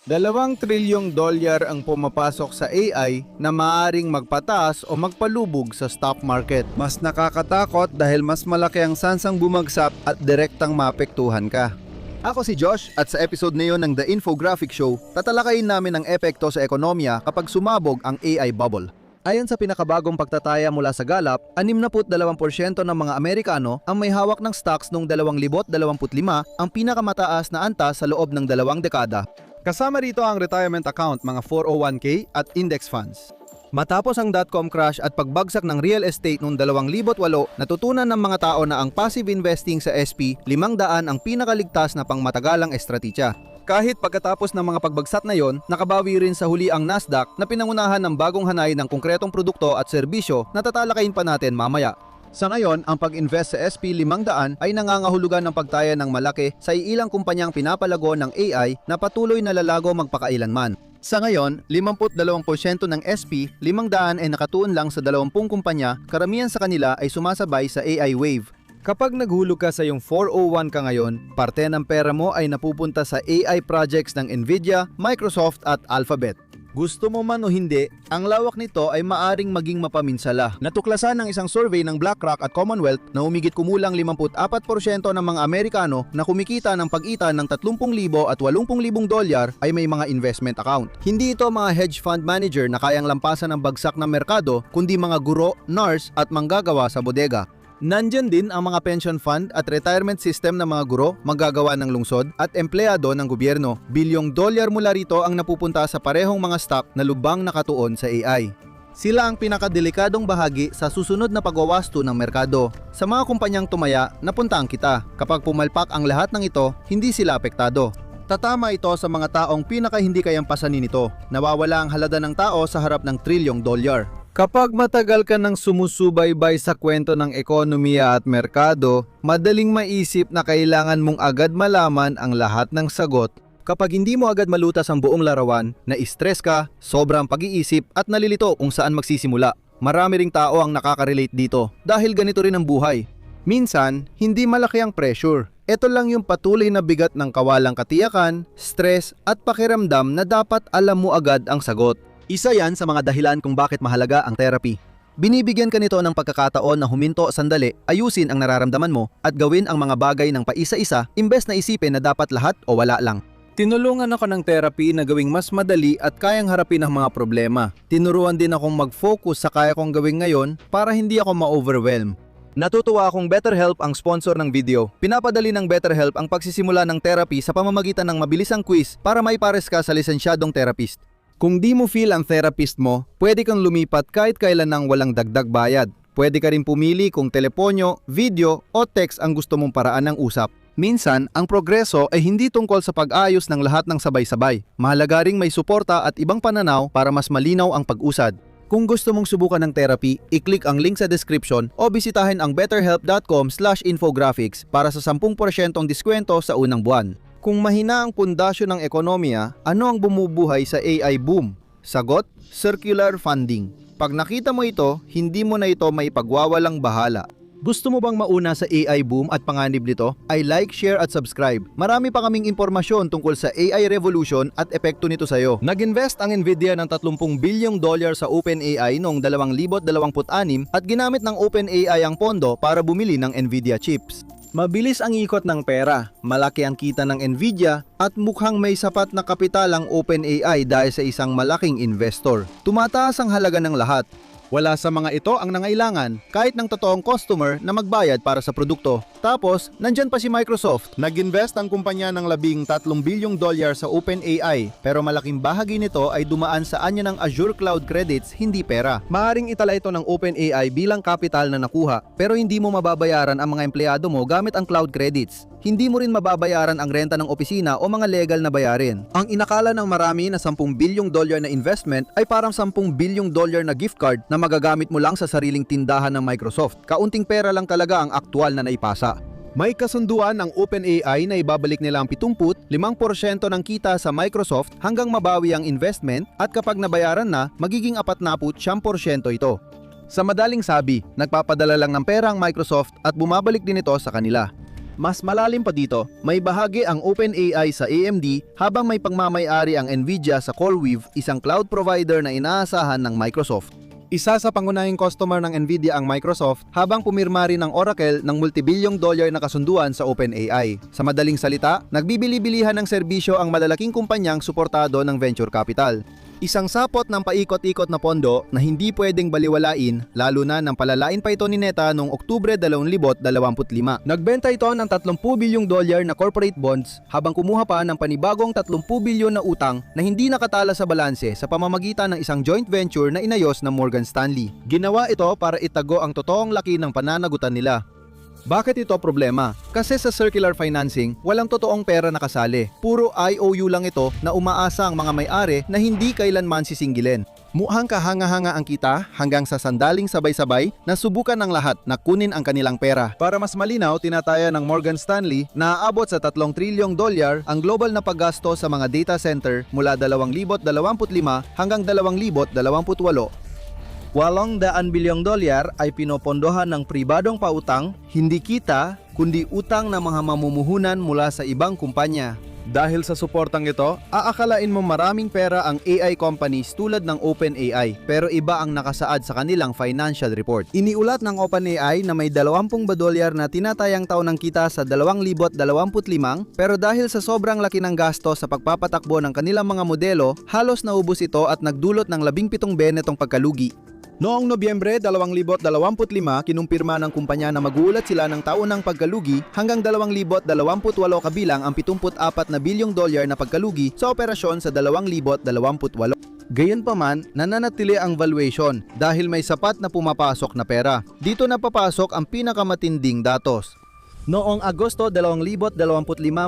$2 trilyong ang pumapasok sa AI na maaaring magpataas o magpalubog sa stock market. Mas nakakatakot dahil mas malaki ang sansang bumagsak at direktang maapektuhan ka. Ako si Josh at sa episode na yon ng The Infographic Show, tatalakayin namin ang epekto sa ekonomiya kapag sumabog ang AI bubble. Ayon sa pinakabagong pagtataya mula sa Gallup, 62% ng mga Amerikano ang may hawak ng stocks noong 2025, ang pinakamataas na antas sa loob ng 2 dekada. Kasama rito ang retirement account, mga 401k at index funds. Matapos ang dot-com crash at pagbagsak ng real estate noong 2008, natutunan ng mga tao na ang passive investing sa SP 500 ang pinakaligtas na pangmatagalang estratehya. Kahit pagkatapos ng mga pagbagsak na yon, nakabawi rin sa huli ang Nasdaq na pinangunahan ng bagong hanay ng konkretong produkto at serbisyo na tatalakayin pa natin mamaya. Sa ngayon, ang pag-invest sa SP 500 ay nangangahulugan ng pagtaya ng malaki sa iilang kumpanyang pinapalago ng AI na patuloy na lalago magpakailanman. Sa ngayon, 52% ng SP 500 ay nakatuon lang sa 20 kumpanya, karamihan sa kanila ay sumasabay sa AI wave. Kapag naghulog ka sa iyong 401 ka ngayon, parte ng pera mo ay napupunta sa AI projects ng Nvidia, Microsoft at Alphabet. Gusto mo man o hindi, ang lawak nito ay maaring maging mapaminsala. Natuklasan ng isang survey ng BlackRock at Commonwealth na humigit kumulang 54% ng mga Amerikano na kumikita ng pagitan ng $30,000 at $80,000 ay may mga investment account. Hindi ito mga hedge fund manager na kayang lampasan ng bagsak ng merkado, kundi mga guro, nurse at manggagawa sa bodega. Nandyan din ang mga pension fund at retirement system ng mga guro, manggagawa ng lungsod at empleyado ng gobyerno. $1 bilyong mula rito ang napupunta sa parehong mga stock na lubang nakatuon sa AI. Sila ang pinakadelikadong bahagi sa susunod na pagwawasto ng merkado. Sa mga kumpanyang tumaya, napuntaan kita. Kapag pumalpak ang lahat ng ito, hindi sila apektado. Tatama ito sa mga taong pinaka hindi kayang pasanin ito. Nawawala ang halaga ng tao sa harap ng $1 trillion. Kapag matagal ka nang sumusubaybay sa kwento ng ekonomiya at merkado, madaling maisip na kailangan mong agad malaman ang lahat ng sagot. Kapag hindi mo agad malutas ang buong larawan, na-stress ka, sobrang pag-iisip at nalilito kung saan magsisimula. Marami ring tao ang nakaka-relate dito dahil ganito rin ang buhay. Minsan, hindi malaki ang pressure. Ito lang yung patuloy na bigat ng kawalang katiyakan, stress at pakiramdam na dapat alam mo agad ang sagot. Isa yan sa mga dahilan kung bakit mahalaga ang therapy. Binibigyan ka nito ng pagkakataon na huminto sandali, ayusin ang nararamdaman mo at gawin ang mga bagay ng paisa-isa imbes na isipin na dapat lahat o wala lang. Tinulungan ako ng therapy na gawing mas madali at kayang harapin ang mga problema. Tinuruan din akong mag-focus sa kaya kong gawin ngayon para hindi ako ma-overwhelm. Natutuwa akong BetterHelp ang sponsor ng video. Pinapadali ng BetterHelp ang pagsisimula ng therapy sa pamamagitan ng mabilisang quiz para maipares ka sa lisensyadong therapist. Kung di mo feel ang therapist mo, pwede kang lumipat kahit kailan nang walang dagdag bayad. Pwede ka rin pumili kung teleponyo, video o text ang gusto mong paraan ng usap. Minsan, ang progreso ay hindi tungkol sa pag-ayos ng lahat ng sabay-sabay. Mahalaga ring may suporta at ibang pananaw para mas malinaw ang pag-usad. Kung gusto mong subukan ng therapy, i-click ang link sa description o bisitahin ang betterhelp.com/infographics para sa 10% diskwento sa unang buwan. Kung mahina ang pundasyon ng ekonomiya, ano ang bumubuhay sa AI boom? Sagot, circular funding. Pag nakita mo ito, hindi mo na ito maipagwawalang bahala. Gusto mo bang mauna sa AI boom at panganib nito? Ay like, share at subscribe. Marami pa kaming impormasyon tungkol sa AI revolution at epekto nito sa iyo. Nag-invest ang Nvidia ng $30 bilyong sa OpenAI noong 2026 at ginamit ng OpenAI ang pondo para bumili ng Nvidia chips. Mabilis ang ikot ng pera, malaki ang kita ng Nvidia at mukhang may sapat na kapital ang OpenAI dahil sa isang malaking investor. Tumataas ang halaga ng lahat. Wala sa mga ito ang nangailangan kahit ng totoong customer na magbayad para sa produkto. Tapos, nandyan pa si Microsoft. Nag-invest ang kumpanya ng $13 bilyong sa OpenAI pero malaking bahagi nito ay dumaan sa anya ng Azure Cloud Credits, hindi pera. Maaring itala ito ng OpenAI bilang kapital na nakuha pero hindi mo mababayaran ang mga empleyado mo gamit ang cloud credits. Hindi mo rin mababayaran ang renta ng opisina o mga legal na bayarin. Ang inakala ng marami na $10 bilyong na investment ay parang $10 bilyong na gift card na magagamit mo lang sa sariling tindahan ng Microsoft. Kaunting pera lang talaga ang aktual na naipasa. May kasunduan ng OpenAI na ibabalik nila ang 75% ng kita sa Microsoft hanggang mabawi ang investment at kapag nabayaran na, magiging 49% ito. Sa madaling sabi, nagpapadala lang ng pera ang Microsoft at bumabalik din ito sa kanila. Mas malalim pa dito, may bahagi ang OpenAI sa AMD habang may pagmamay-ari ang Nvidia sa CoreWeave, isang cloud provider na inaasahan ng Microsoft. Isa sa pangunahing customer ng Nvidia ang Microsoft habang pumirma rin ng Oracle ng multibilyong dollar na kasunduan sa OpenAI. Sa madaling salita, nagbibili-bilihan ng serbisyo ang malalaking kumpanyang suportado ng venture capital. Isang sapot ng paikot-ikot na pondo na hindi pwedeng baliwalain, lalo na nang palalain pa ito ni Neta noong Oktubre 2025. Nagbenta ito ng 30 bilyong dolyar na corporate bonds habang kumuha pa ng panibagong 30 bilyon na utang na hindi nakatala sa balanse sa pamamagitan ng isang joint venture na inayos ng Morgan Stanley. Ginawa ito para itago ang totoong laki ng pananagutan nila. Bakit ito problema? Kasi sa circular financing, walang totoong pera nakasali. Puro IOU lang ito na umaasa ang mga may-ari na hindi kailanman sisinggilin. Mukhang kahanga-hanga ang kita hanggang sa sandaling sabay-sabay na subukan ng lahat na kunin ang kanilang pera. Para mas malinaw, tinataya ng Morgan Stanley na aabot sa 3 trilyong dolyar ang global na paggasto sa mga data center mula 2025 hanggang 2028. 800 bilyong dolyar ay pinopondohan ng pribadong pautang, hindi kita, kundi utang ng mga mamumuhunan mula sa ibang kumpanya. Dahil sa suportang ito, aakalain mo maraming pera ang AI companies tulad ng OpenAI, pero iba ang nakasaad sa kanilang financial report. Iniulat ng OpenAI na may 20 dolyar na tinatayang taonang kita sa 2025, pero dahil sa sobrang laki ng gasto sa pagpapatakbo ng kanilang mga modelo, halos naubos ito at nagdulot ng 17 benetong pagkalugi. Noong Nobyembre 2025, kinumpirma ng kumpanya na magulat sila ng taonang pagkalugi hanggang 2028 kabilang ang 74 na bilyong dolyar na pagkalugi sa operasyon sa 2028. Gayunpaman, nananatili ang valuation dahil may sapat na pumapasok na pera. Dito na papasok ang pinakamatinding datos. Noong Agosto 2025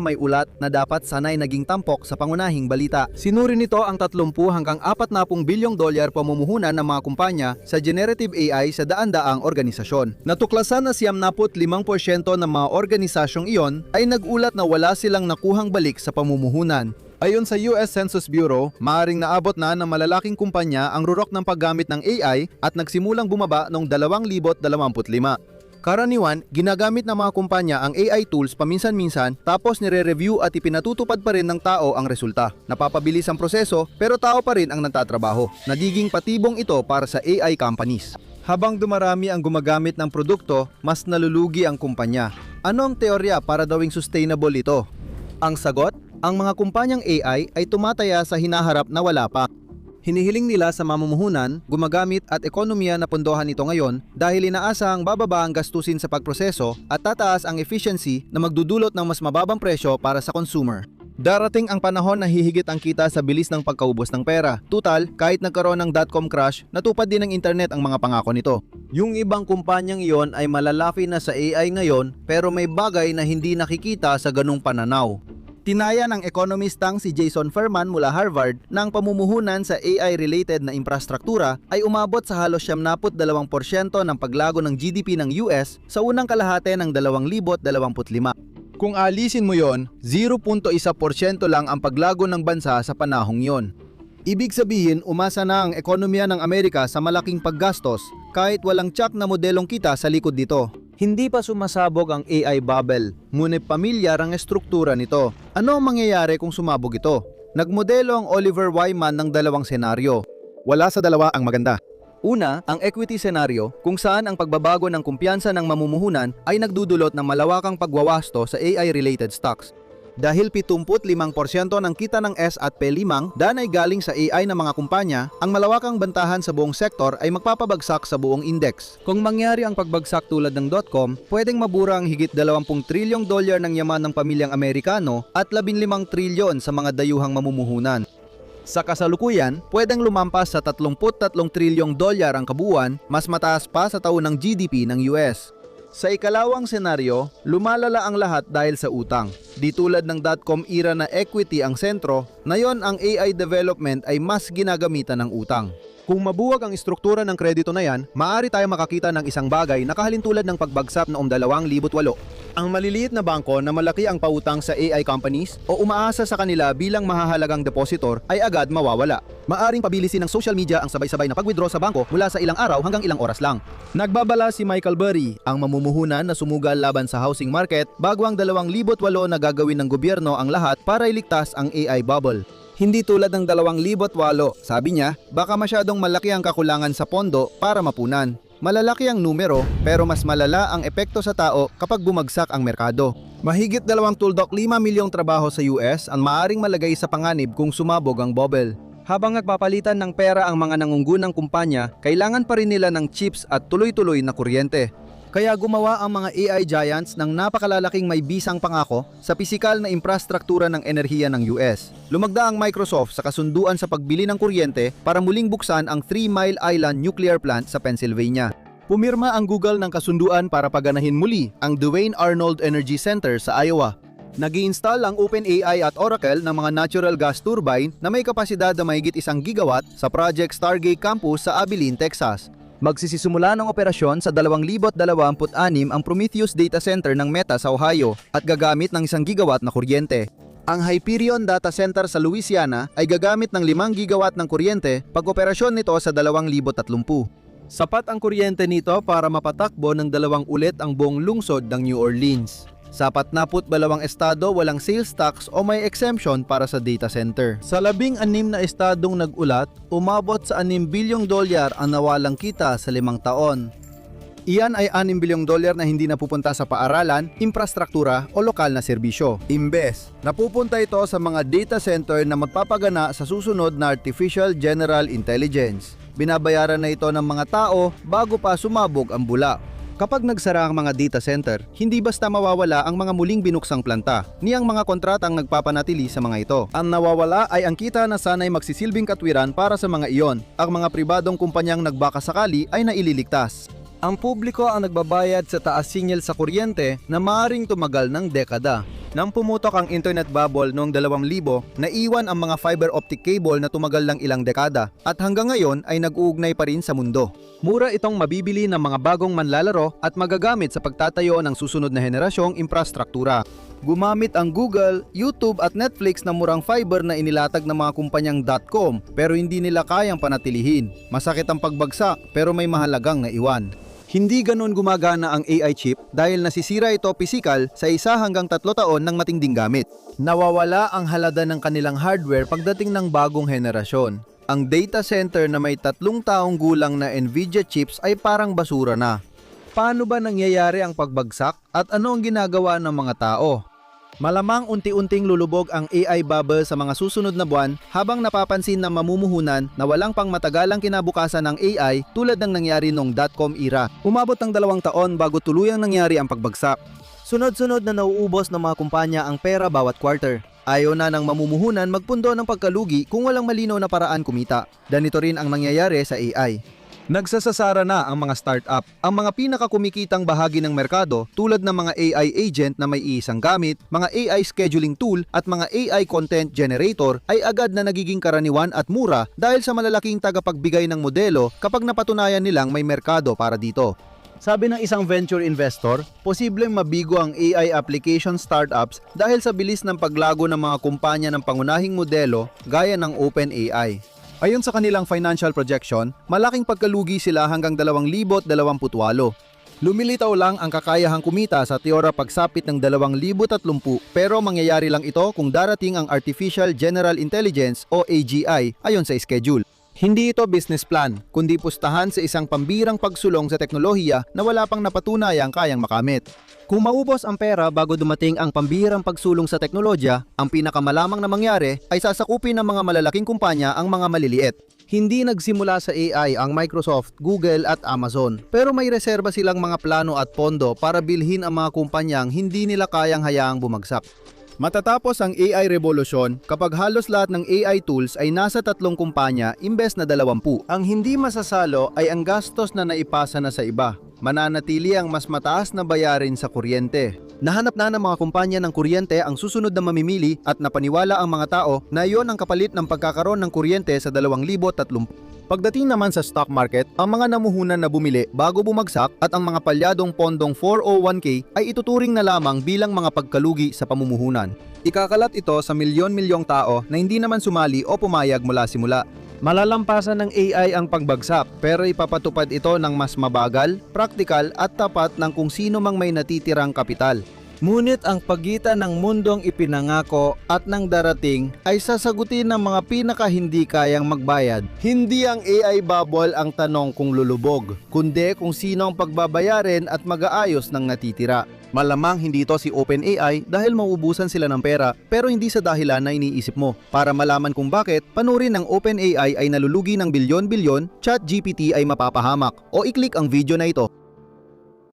may ulat na dapat sanay naging tampok sa pangunahing balita. Sinuri nito ang 30 hanggang 40 bilyong dolyar pamumuhunan ng mga kumpanya sa generative AI sa daan-daang organisasyon. Natuklasan na 75% ng mga organisasyong iyon ay nag-ulat na wala silang nakuhang balik sa pamumuhunan. Ayon sa US Census Bureau, maaaring naabot na ng malalaking kumpanya ang rurok ng paggamit ng AI at nagsimulang bumaba noong 2025. Karaniwan, ginagamit ng mga kumpanya ang AI tools paminsan-minsan tapos nire-review at ipinatutupad pa rin ng tao ang resulta. Napapabilis ang proseso pero tao pa rin ang nagtatrabaho. Nagiging patibong ito para sa AI companies. Habang dumarami ang gumagamit ng produkto, mas nalulugi ang kumpanya. Ano ang teorya para dawing sustainable ito? Ang sagot, ang mga kumpanyang AI ay tumataya sa hinaharap na wala pa. Hinihiling nila sa mamumuhunan, gumagamit at ekonomiya na pondohan ito ngayon dahil inaasang bababa ang gastusin sa pagproseso at tataas ang efficiency na magdudulot ng mas mababang presyo para sa consumer. Darating ang panahon na hihigit ang kita sa bilis ng pagkaubos ng pera. Tutal, kahit nagkaroon ng dot-com crash, natupad din ng internet ang mga pangako nito. Yung ibang kumpanyang iyon ay malalaki na sa AI ngayon pero may bagay na hindi nakikita sa ganung pananaw. Tinaya ng economistang si Jason Furman mula Harvard na ang pamumuhunan sa AI-related na infrastruktura ay umabot sa halos 72% ng paglago ng GDP ng US sa unang kalahati ng 2025. Kung alisin mo yon, 0.1% lang ang paglago ng bansa sa panahong yon. Ibig sabihin, umasa na ang ekonomiya ng Amerika sa malaking paggastos kahit walang tsak na modelong kita sa likod dito. Hindi pa sumasabog ang AI bubble, ngunit pamilyar ang estruktura nito. Ano ang mangyayari kung sumabog ito? Nagmodelo ang Oliver Wyman ng dalawang senaryo. Wala sa dalawa ang maganda. Una, ang equity senaryo kung saan ang pagbabago ng kumpiyansa ng mamumuhunan ay nagdudulot ng malawakang pagwawasto sa AI-related stocks. Dahil 75% ng kita ng S&P 5 danay galing sa AI ng mga kumpanya, ang malawakang bantahan sa buong sektor ay magpapabagsak sa buong index. Kung mangyari ang pagbagsak tulad ng .com, pwedeng mabura ang higit 20 trilyong dolyar ng yaman ng pamilyang Amerikano at 15 trilyon sa mga dayuhang mamumuhunan. Sa kasalukuyan, pwedeng lumampas sa 33 trilyong dolyar ang kabuuan, mas mataas pa sa taon ng GDP ng US. Sa ikalawang senaryo, lumalala ang lahat dahil sa utang. Di tulad ng .com era na equity ang sentro, ngayon ang AI development ay mas ginagamitan ng utang. Kung mabuwag ang istruktura ng kredito na yan, maaari tayo makakita ng isang bagay na kahalintulad ng pagbagsak noong 2008. Ang maliliit na bangko na malaki ang pautang sa AI companies o umaasa sa kanila bilang mahahalagang depositor ay agad mawawala. Maaring pabilisin ng social media ang sabay-sabay na pag-withdraw sa bangko mula sa ilang araw hanggang ilang oras lang. Nagbabala si Michael Burry, ang mamumuhunan na sumugal laban sa housing market bago ang 2008 na gagawin ng gobyerno ang lahat para iligtas ang AI bubble. Hindi tulad ng 2008, sabi niya, baka masyadong malaki ang kakulangan sa pondo para mapunan. Malalaki ang numero pero mas malala ang epekto sa tao kapag bumagsak ang merkado. Mahigit 2.5 milyong trabaho sa US ang maaring malagay sa panganib kung sumabog ang bubble. Habang nagpapalitan ng pera ang mga nangunggunang kumpanya, kailangan pa rin nila ng chips at tuloy-tuloy na kuryente. Kaya gumawa ang mga AI giants ng napakalalaking may bisang pangako sa pisikal na infrastruktura ng enerhiya ng US. Lumagda ang Microsoft sa kasunduan sa pagbili ng kuryente para muling buksan ang 3 Mile Island Nuclear Plant sa Pennsylvania. Pumirma ang Google ng kasunduan para paganahin muli ang Duane Arnold Energy Center sa Iowa. Nag-i-install ang OpenAI at Oracle ng mga natural gas turbine na may kapasidad na mahigit 1 gigawatt sa Project Stargate Campus sa Abilene, Texas. Magsisisimula ng operasyon sa 2026 ang Prometheus Data Center ng Meta sa Ohio at gagamit ng 1 gigawatt na kuryente. Ang Hyperion Data Center sa Louisiana ay gagamit ng 5 gigawatt ng kuryente pag operasyon nito sa 2030. Sapat ang kuryente nito para mapatakbo ng 2 ulit ang buong lungsod ng New Orleans. Sa 42 estado walang sales tax o may exemption para sa data center. Sa 16 na estadong nag-ulat, umabot sa $6 bilyong ang nawalang kita sa 5 taon. Iyan ay $6 bilyong na hindi napupunta sa paaralan, infrastruktura o lokal na serbisyo. Imbes, napupunta ito sa mga data center na magpapagana sa susunod na Artificial General Intelligence. Binabayaran na ito ng mga tao bago pa sumabog ang bula. Kapag nagsara ang mga data center, hindi basta mawawala ang mga muling binuksang planta, ni ang mga kontratang nagpapanatili sa mga ito. Ang nawawala ay ang kita na sana'y magsisilbing katwiran para sa mga iyon. Ang mga pribadong kumpanyang nagbakasakali ay naililigtas. Ang publiko ang nagbabayad sa taas sinyal sa kuryente na maaaring tumagal ng dekada. Nang pumutok ang internet bubble noong 2000, naiwan ang mga fiber optic cable na tumagal ng ilang dekada at hanggang ngayon ay nag-uugnay pa rin sa mundo. Mura itong mabibili ng mga bagong manlalaro at magagamit sa pagtatayo ng susunod na henerasyong infrastruktura. Gumamit ang Google, YouTube at Netflix ng murang fiber na inilatag ng mga kumpanyang .com pero hindi nila kayang panatilihin. Masakit ang pagbagsak pero may mahalagang naiwan. Hindi ganon gumagana ang AI chip dahil nasisira ito pisikal sa 1 hanggang 3 taon ng matinding gamit. Nawawala ang halada ng kanilang hardware pagdating ng bagong henerasyon. Ang data center na may 3 taong gulang na Nvidia chips ay parang basura na. Paano ba nangyayari ang pagbagsak at ano ang ginagawa ng mga tao? Malamang unti-unting lulubog ang AI bubble sa mga susunod na buwan habang napapansin ng mamumuhunan na walang pangmatagalang kinabukasan ng AI tulad ng nangyari noong .com era. Umabot ng 2 taon bago tuluyang nangyari ang pagbagsak. Sunod-sunod na nauubos ng mga kumpanya ang pera bawat quarter. Ayaw na ng mamumuhunan magpundo ng pagkalugi kung walang malinaw na paraan kumita. Ganito rin ang nangyayari sa AI. Nagsasasara na ang mga startup. Ang mga pinakakumikitang bahagi ng merkado tulad ng mga AI agent na may iisang gamit, mga AI scheduling tool at mga AI content generator ay agad na nagiging karaniwan at mura dahil sa malalaking tagapagbigay ng modelo kapag napatunayan nilang may merkado para dito. Sabi ng isang venture investor, posibleng mabigo ang AI application startups dahil sa bilis ng paglago ng mga kumpanya ng pangunahing modelo gaya ng OpenAI. Ayon sa kanilang financial projection, malaking pagkalugi sila hanggang 2028. Lumilitaw lang ang kakayahang kumita sa teora pagsapit ng 2030 pero mangyayari lang ito kung darating ang Artificial General Intelligence o AGI ayon sa schedule. Hindi ito business plan, kundi pustahan sa isang pambirang pagsulong sa teknolohiya na wala pang napatunayang kayang makamit. Kung maubos ang pera bago dumating ang pambihirang pagsulong sa teknolohiya, ang pinakamalamang na mangyari ay sasakupin ng mga malalaking kumpanya ang mga maliliit. Hindi nagsimula sa AI ang Microsoft, Google at Amazon, pero may reserba silang mga plano at pondo para bilhin ang mga kumpanyang hindi nila kayang hayaang bumagsak. Matatapos ang AI revolusyon kapag halos lahat ng AI tools ay nasa 3 kumpanya imbes na 20. Ang hindi masasalo ay ang gastos na naipasa na sa iba. Mananatili ang mas mataas na bayarin sa kuryente. Nahanap na ng mga kumpanya ng kuryente ang susunod na mamimili at napaniwala ang mga tao na iyon ang kapalit ng pagkakaroon ng kuryente sa 2030. Pagdating naman sa stock market, ang mga namuhunan na bumili bago bumagsak at ang mga palyadong pondong 401k ay ituturing na lamang bilang mga pagkalugi sa pamumuhunan. Ikakalat ito sa milyon-milyong tao na hindi naman sumali o pumayag mula simula. Malalampasan ng AI ang pagbagsak pero ipapatupad ito ng mas mabagal, praktikal at tapat ng kung sino mang may natitirang kapital. Ngunit ang pagitan ng mundong ipinangako at ng darating ay sasagutin ng mga pinaka hindi kayang magbayad. Hindi ang AI bubble ang tanong kung lulubog, kundi kung sino ang pagbabayarin at mag-aayos ng natitira. Malamang hindi ito si OpenAI dahil mauubusan sila ng pera pero hindi sa dahilan na iniisip mo. Para malaman kung bakit, panurin ng OpenAI ay nalulugi ng bilyon-bilyon, ChatGPT ay mapapahamak o i-click ang video na ito.